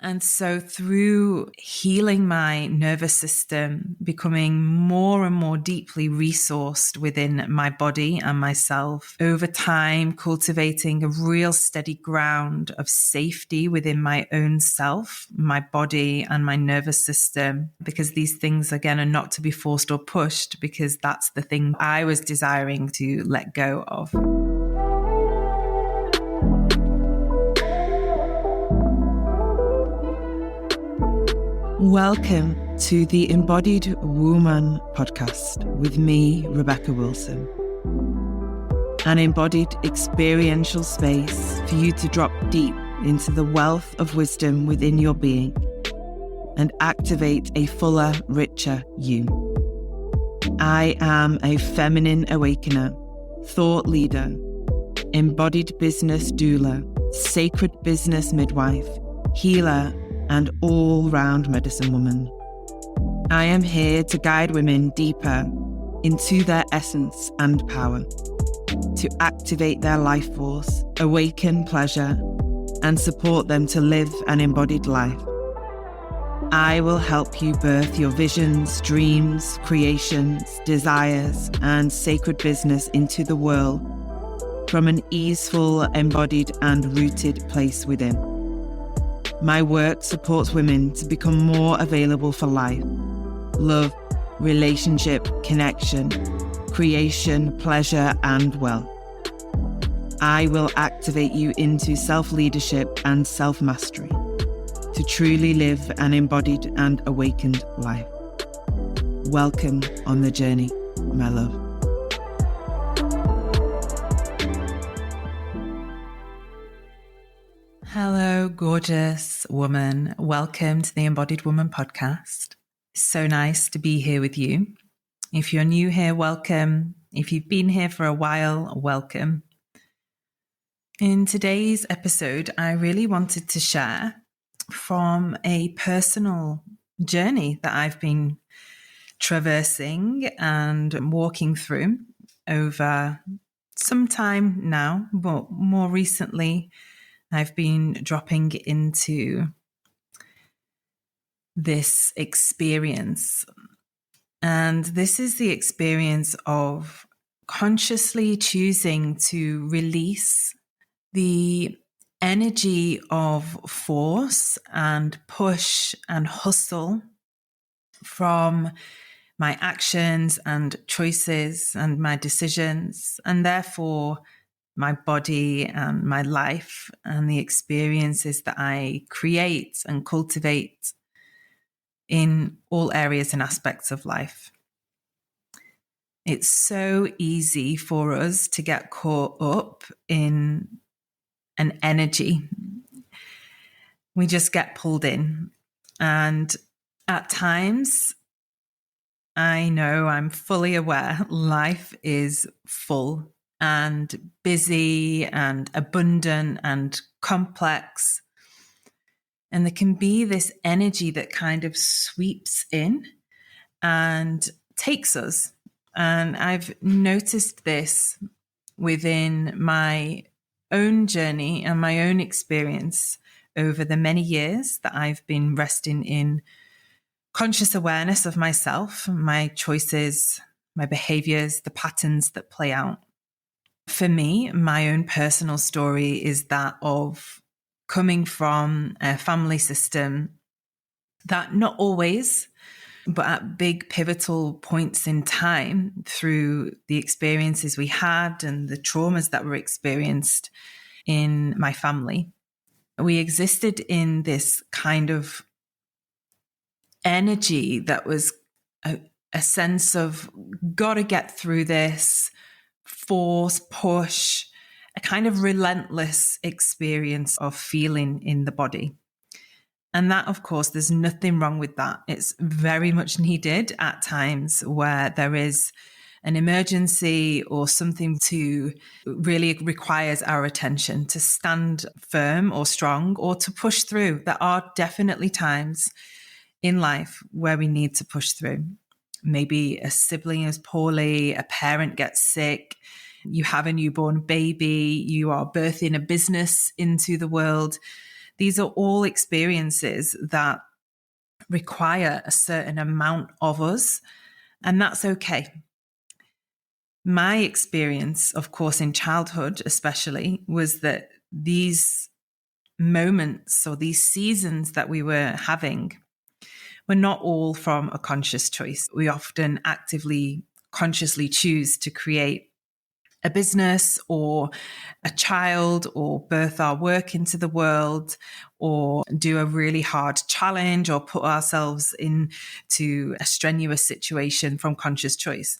And so through healing my nervous system, becoming more and more deeply resourced within my body and myself, over time, cultivating a real steady ground of safety within my own self, my body and my nervous system, because these things, again, are not to be forced or pushed, because that's the thing I was desiring to let go of. Welcome to the Embodied Woman podcast with me, Rebecca Wilson. An embodied experiential space for you to drop deep into the wealth of wisdom within your being and activate a fuller, richer you. I am a feminine awakener, thought leader, embodied business doula, sacred business midwife, healer, and all-round medicine woman. I am here to guide women deeper into their essence and power, to activate their life force, awaken pleasure, and support them to live an embodied life. I will help you birth your visions, dreams, creations, desires, and sacred business into the world from an easeful, embodied, and rooted place within. My work supports women to become more available for life, love, relationship, connection, creation, pleasure, and wealth. I will activate you into self-leadership and self-mastery to truly live an embodied and awakened life. Welcome on the journey, my love. Hello, gorgeous woman. Welcome to the Embodied Woman podcast. So nice to be here with you. If you're new here, welcome. If you've been here for a while, welcome. In today's episode, I really wanted to share from a personal journey that I've been traversing and walking through over some time now, but more recently, I've been dropping into this experience. And this is the experience of consciously choosing to release the energy of force and push and hustle from my actions and choices and my decisions, and therefore my body and my life and the experiences that I create and cultivate in all areas and aspects of life. It's so easy for us to get caught up in an energy. We just get pulled in. And at times, I know I'm fully aware life is full and busy and abundant and complex. And there can be this energy that kind of sweeps in and takes us. And I've noticed this within my own journey and my own experience over the many years that I've been resting in conscious awareness of myself, my choices, my behaviors, the patterns that play out. For me, my own personal story is that of coming from a family system that not always, but at big pivotal points in time through the experiences we had and the traumas that were experienced in my family, we existed in this kind of energy that was a sense of gotta get through this, force, push, a kind of relentless experience of feeling in the body. And that, of course, there's nothing wrong with that. It's very much needed at times where there is an emergency or something to really requires our attention to stand firm or strong or to push through. There are definitely times in life where we need to push through. Maybe a sibling is poorly, a parent gets sick, you have a newborn baby, you are birthing a business into the world. These are all experiences that require a certain amount of us, and that's okay. My experience, of course, in childhood especially, was that these moments or these seasons that we were having were not all from a conscious choice. We often actively, consciously choose to create a business or a child or birth our work into the world or do a really hard challenge or put ourselves into a strenuous situation from conscious choice.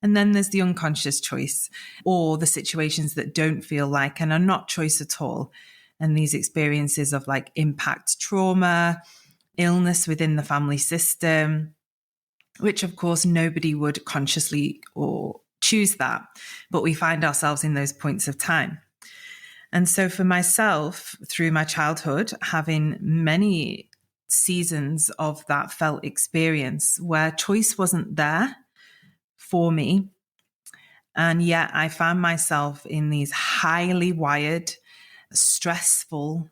And then there's the unconscious choice or the situations that don't feel like and are not choice at all. And these experiences of like impact trauma, illness within the family system, which of course nobody would consciously or choose that, but we find ourselves in those points of time. And so for myself, through my childhood, having many seasons of that felt experience where choice wasn't there for me. And yet I found myself in these highly wired, stressful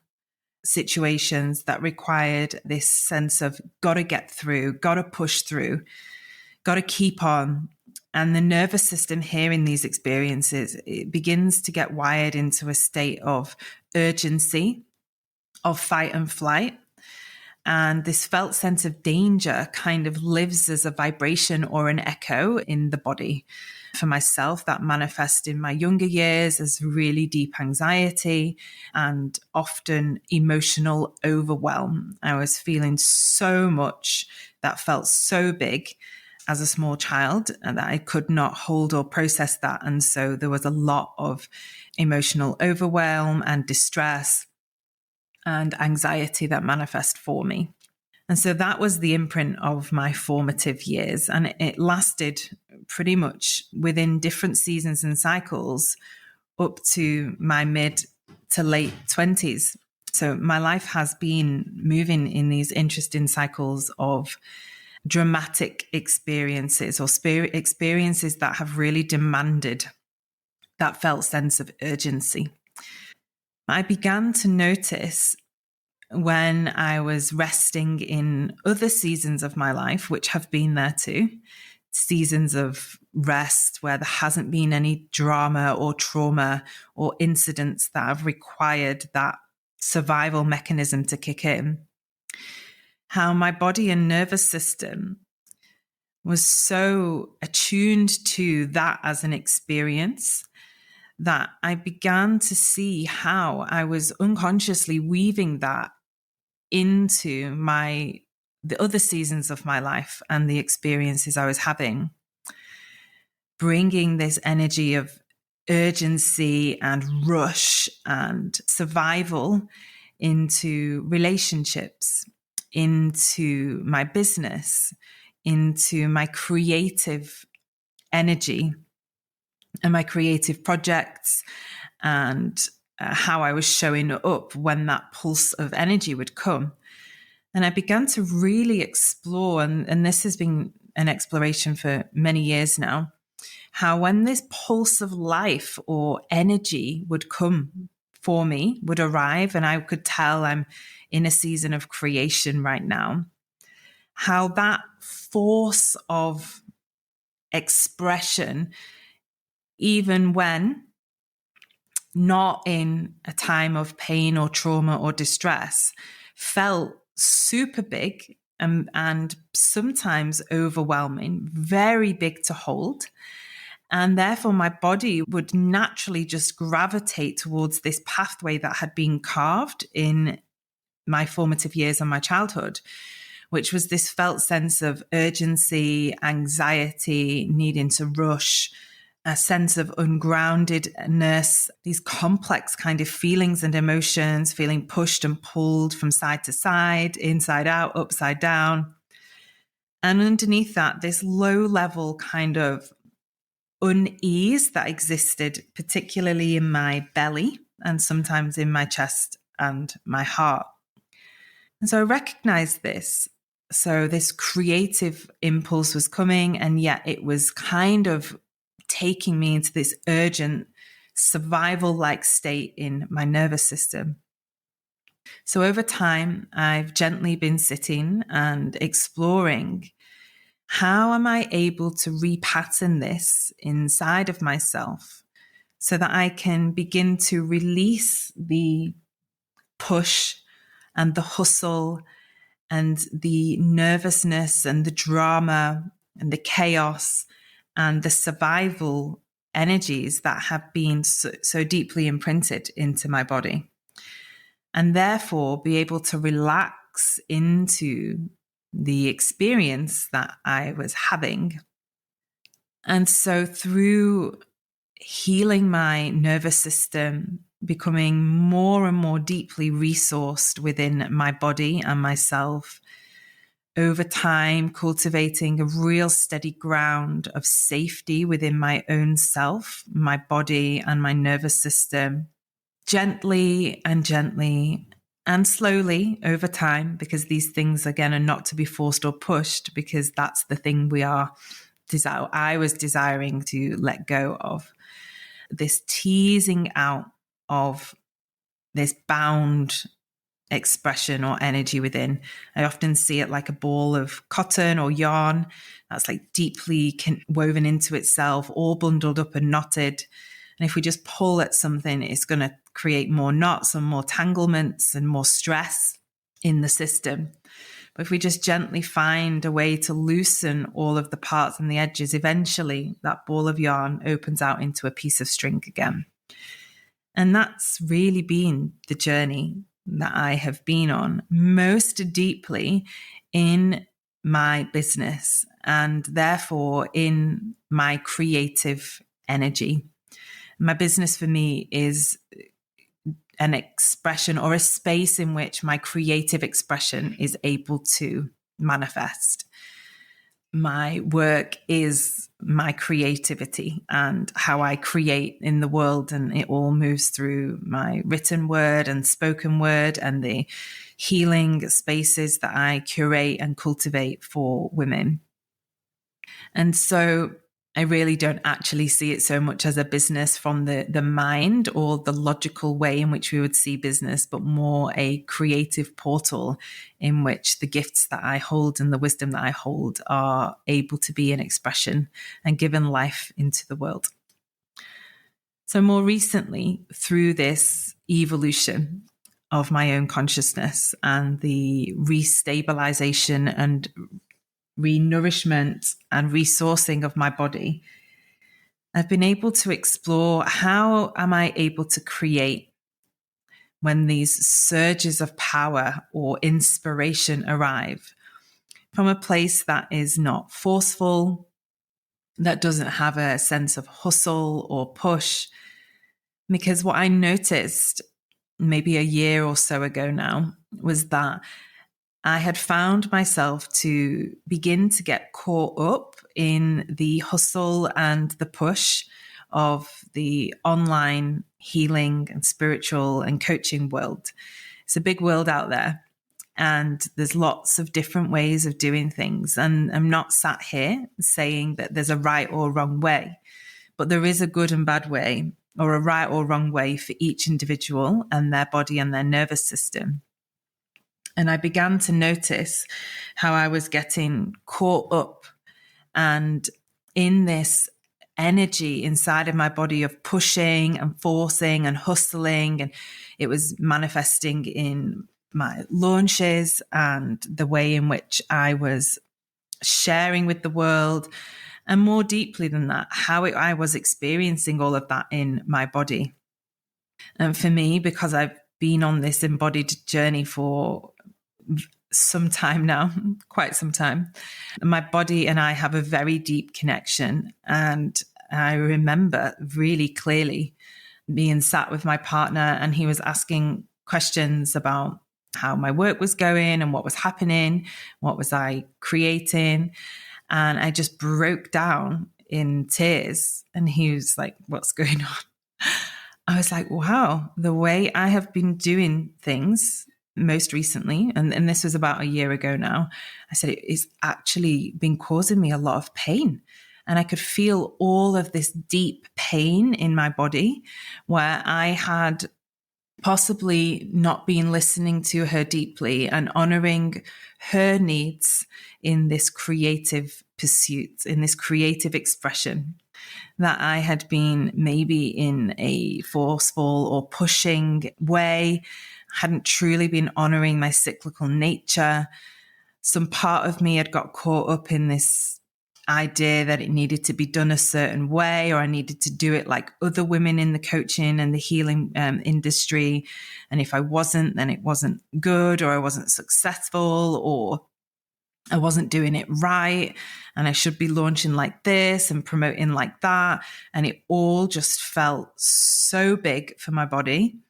situations that required this sense of got to get through, got to push through, got to keep on. And the nervous system here in these experiences, it begins to get wired into a state of urgency, of fight and flight. And this felt sense of danger kind of lives as a vibration or an echo in the body. For myself, that manifests in my younger years as really deep anxiety and often emotional overwhelm. I was feeling so much that felt so big as a small child and that I could not hold or process that. And so there was a lot of emotional overwhelm and distress and anxiety that manifest for me. And so that was the imprint of my formative years. And it lasted pretty much within different seasons and cycles up to my mid to late 20s. So my life has been moving in these interesting cycles of dramatic experiences or experiences that have really demanded that felt sense of urgency. I began to notice when I was resting in other seasons of my life, which have been there too, seasons of rest where there hasn't been any drama or trauma or incidents that have required that survival mechanism to kick in, how my body and nervous system was so attuned to that as an experience that I began to see how I was unconsciously weaving that into the other seasons of my life and the experiences I was having, bringing this energy of urgency and rush and survival into relationships, into my business, into my creative energy and my creative projects and how I was showing up when that pulse of energy would come. And I began to really explore, and this has been an exploration for many years now, how when this pulse of life or energy would come for me, would arrive, and I could tell I'm in a season of creation right now, how that force of expression, even when not in a time of pain or trauma or distress, felt super big and sometimes overwhelming, very big to hold. And therefore, my body would naturally just gravitate towards this pathway that had been carved in my formative years and my childhood, which was this felt sense of urgency, anxiety, needing to rush, a sense of ungroundedness, these complex kind of feelings and emotions, feeling pushed and pulled from side to side, inside out, upside down. And underneath that, this low level kind of unease that existed, particularly in my belly and sometimes in my chest and my heart. And so I recognized this. So this creative impulse was coming, and yet it was kind of taking me into this urgent survival-like state in my nervous system. So over time, I've gently been sitting and exploring, how am I able to repattern this inside of myself so that I can begin to release the push and the hustle and the nervousness and the drama and the chaos and the survival energies that have been so deeply imprinted into my body, and therefore be able to relax into the experience that I was having. And so through healing my nervous system, becoming more and more deeply resourced within my body and myself, over time, cultivating a real steady ground of safety within my own self, my body, and my nervous system, gently and slowly over time, because these things, again, are not to be forced or pushed, because that's the thing I was desiring to let go of. This teasing out of this bound expression or energy within. I often see it like a ball of cotton or yarn that's like deeply woven into itself, all bundled up and knotted. And if we just pull at something, it's going to create more knots and more tanglements and more stress in the system. But if we just gently find a way to loosen all of the parts and the edges, eventually that ball of yarn opens out into a piece of string again. And that's really been the journey that I have been on, most deeply in my business and therefore in my creative energy. My business for me is an expression or a space in which my creative expression is able to manifest. My work is my creativity and how I create in the world, and it all moves through my written word and spoken word and the healing spaces that I curate and cultivate for women. And so I really don't actually see it so much as a business from the mind or the logical way in which we would see business, but more a creative portal in which the gifts that I hold and the wisdom that I hold are able to be an expression and given life into the world. So more recently, through this evolution of my own consciousness and the restabilization and re-nourishment and resourcing of my body, I've been able to explore, how am I able to create when these surges of power or inspiration arrive from a place that is not forceful, that doesn't have a sense of hustle or push. Because what I noticed maybe a year or so ago now was that I had found myself to begin to get caught up in the hustle and the push of the online healing and spiritual and coaching world. It's a big world out there, and there's lots of different ways of doing things. And I'm not sat here saying that there's a right or wrong way, but there is a good and bad way, or a right or wrong way for each individual and their body and their nervous system. And I began to notice how I was getting caught up and in this energy inside of my body of pushing and forcing and hustling. And it was manifesting in my launches and the way in which I was sharing with the world. And more deeply than that, how I was experiencing all of that in my body. And for me, because I've been on this embodied journey for some time now, quite some time, my body and I have a very deep connection. And I remember really clearly being sat with my partner, and he was asking questions about how my work was going and what was happening, what was I creating. And I just broke down in tears. And he was like, "What's going on?" I was like, wow, the way I have been doing things most recently, and this was about a year ago now, I said, it's actually been causing me a lot of pain. And I could feel all of this deep pain in my body where I had possibly not been listening to her deeply and honoring her needs in this creative pursuit, in this creative expression, that I had been maybe in a forceful or pushing way, hadn't truly been honoring my cyclical nature. Some part of me had got caught up in this idea that it needed to be done a certain way, or I needed to do it like other women in the coaching and the healing industry. And if I wasn't, then it wasn't good, or I wasn't successful, or I wasn't doing it right. And I should be launching like this and promoting like that. And it all just felt so big for my body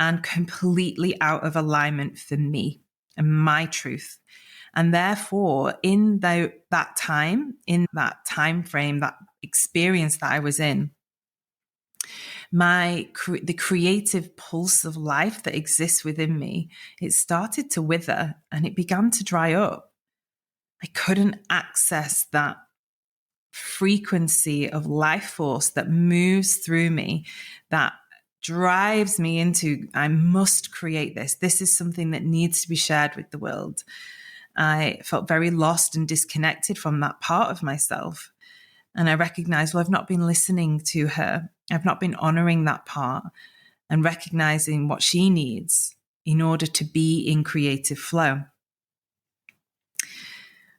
and completely out of alignment for me and my truth. And therefore, in that time frame, that experience that I was in, the creative pulse of life that exists within me, it started to wither and it began to dry up. I couldn't access that frequency of life force that moves through me, that drives me into, I must create this. This is something that needs to be shared with the world. I felt very lost and disconnected from that part of myself. And I recognized, well, I've not been listening to her. I've not been honoring that part and recognizing what she needs in order to be in creative flow.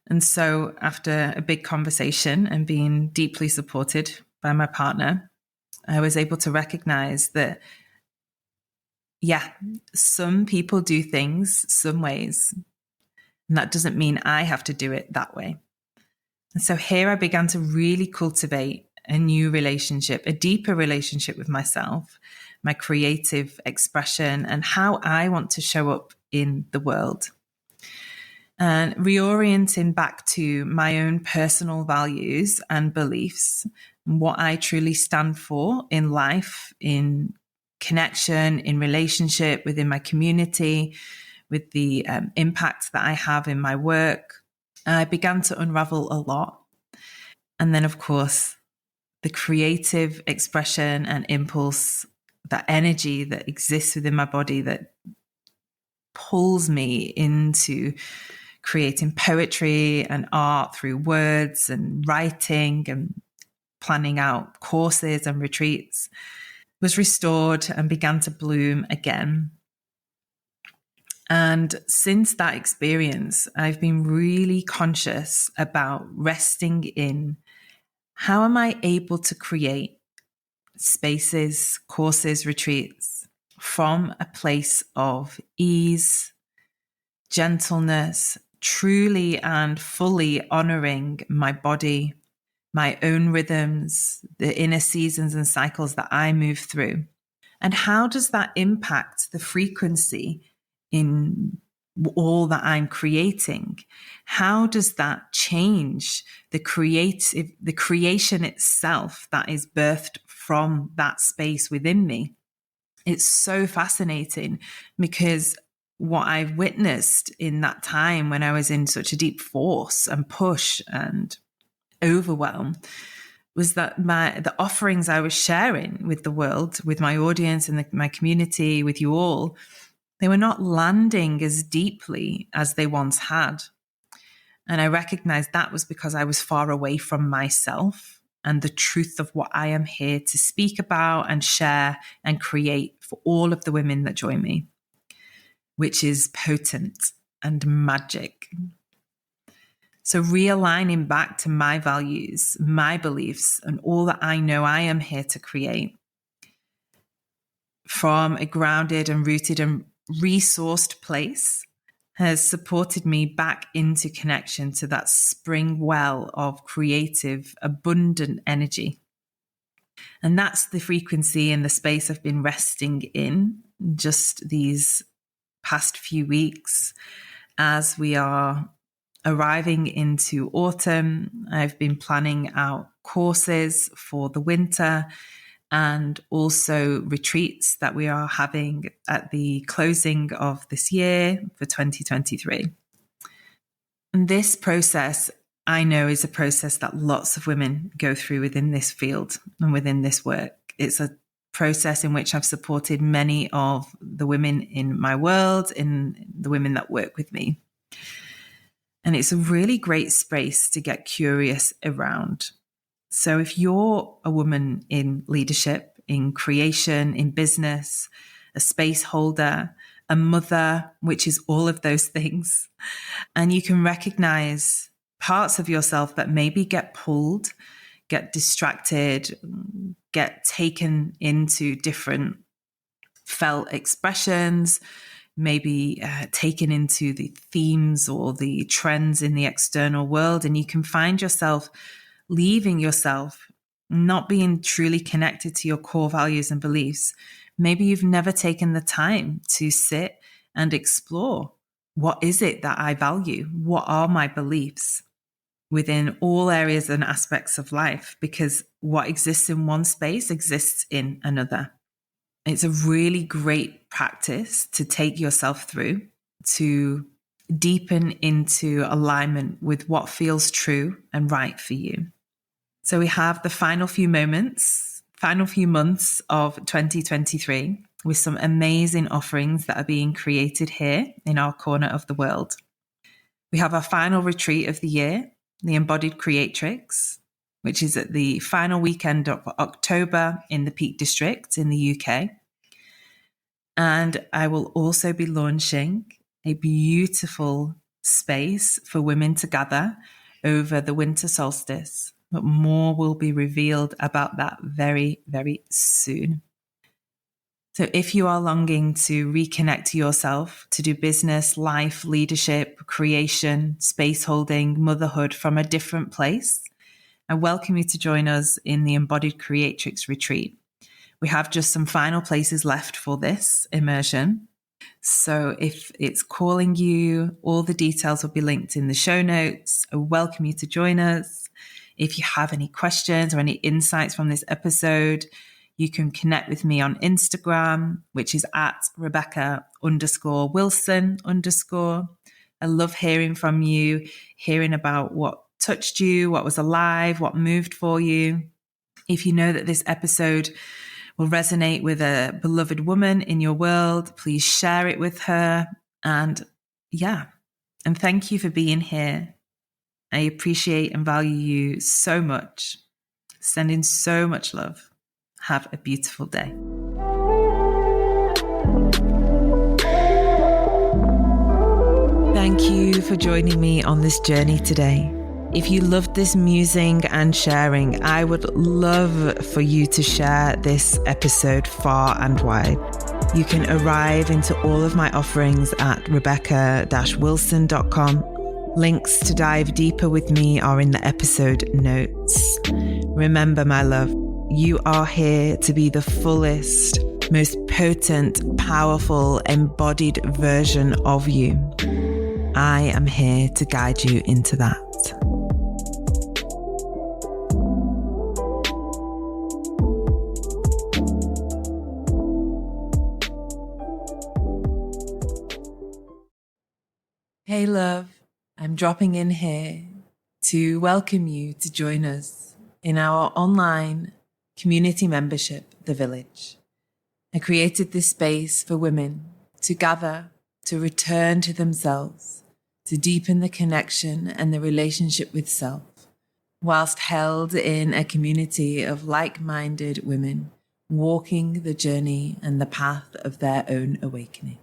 And so after a big conversation and being deeply supported by my partner, I was able to recognize that, yeah, some people do things some ways, and that doesn't mean I have to do it that way. And so here I began to really cultivate a new relationship, a deeper relationship with myself, my creative expression, and how I want to show up in the world. And reorienting back to my own personal values and beliefs, and what I truly stand for in life, in connection, in relationship, within my community, with the impact that I have in my work. I began to unravel a lot. And then, of course, the creative expression and impulse, that energy that exists within my body that pulls me into creating poetry and art through words and writing and planning out courses and retreats, was restored and began to bloom again. And since that experience, I've been really conscious about resting in, how am I able to create spaces, courses, retreats from a place of ease, gentleness, truly and fully honoring my body, my own rhythms, the inner seasons and cycles that I move through. And how does that impact the frequency in all that I'm creating? How does that change the creation itself that is birthed from that space within me? It's so fascinating, because what I've witnessed in that time when I was in such a deep force and push and overwhelm was that the offerings I was sharing with the world, with my audience and my community, with you all, they were not landing as deeply as they once had. And I recognized that was because I was far away from myself and the truth of what I am here to speak about and share and create for all of the women that join me, which is potent and magic. So realigning back to my values, my beliefs, and all that I know I am here to create from a grounded and rooted and resourced place has supported me back into connection to that spring well of creative, abundant energy. And that's the frequency and the space I've been resting in just these past few weeks as we are arriving into autumn. I've been planning out courses for the winter and also retreats that we are having at the closing of this year for 2023. And this process, I know, is a process that lots of women go through within this field and within this work. It's a process in which I've supported many of the women in my world, in the women that work with me. And it's a really great space to get curious around. So if you're a woman in leadership, in creation, in business, a space holder, a mother, which is all of those things, and you can recognize parts of yourself that maybe get pulled, get distracted, get taken into different felt expressions, maybe taken into the themes or the trends in the external world, and you can find yourself leaving yourself, not being truly connected to your core values and beliefs. Maybe you've never taken the time to sit and explore, what is it that I value? What are my beliefs within all areas and aspects of life? Because what exists in one space exists in another. It's a really great practice to take yourself through, to deepen into alignment with what feels true and right for you. So we have the final few months of 2023 with some amazing offerings that are being created here in our corner of the world. We have our final retreat of the year, the Embodied Creatrix, which is at the final weekend of October in the Peak District in the UK. And I will also be launching a beautiful space for women to gather over the winter solstice. But more will be revealed about that very, very soon. So if you are longing to reconnect to yourself, to do business, life, leadership, creation, space holding, motherhood from a different place, I welcome you to join us in the Embodied Creatrix retreat. We have just some final places left for this immersion. So if it's calling you, all the details will be linked in the show notes. I welcome you to join us. If you have any questions or any insights from this episode, you can connect with me on Instagram, which is at Rebecca_Wilson_. I love hearing from you, hearing about what touched you, what was alive, what moved for you. If you know that this episode will resonate with a beloved woman in your world, please share it with her. And thank you for being here. I appreciate and value you so much. Sending so much love. Have a beautiful day. Thank you for joining me on this journey today. If you loved this musing and sharing, I would love for you to share this episode far and wide. You can arrive into all of my offerings at rebecca-wilson.com. Links to dive deeper with me are in the episode notes. Remember, my love, you are here to be the fullest, most potent, powerful, embodied version of you. I am here to guide you into that. Hey, love. I'm dropping in here to welcome you to join us in our online community membership, The Village. I created this space for women to gather, to return to themselves, to deepen the connection and the relationship with self, whilst held in a community of like-minded women walking the journey and the path of their own awakening.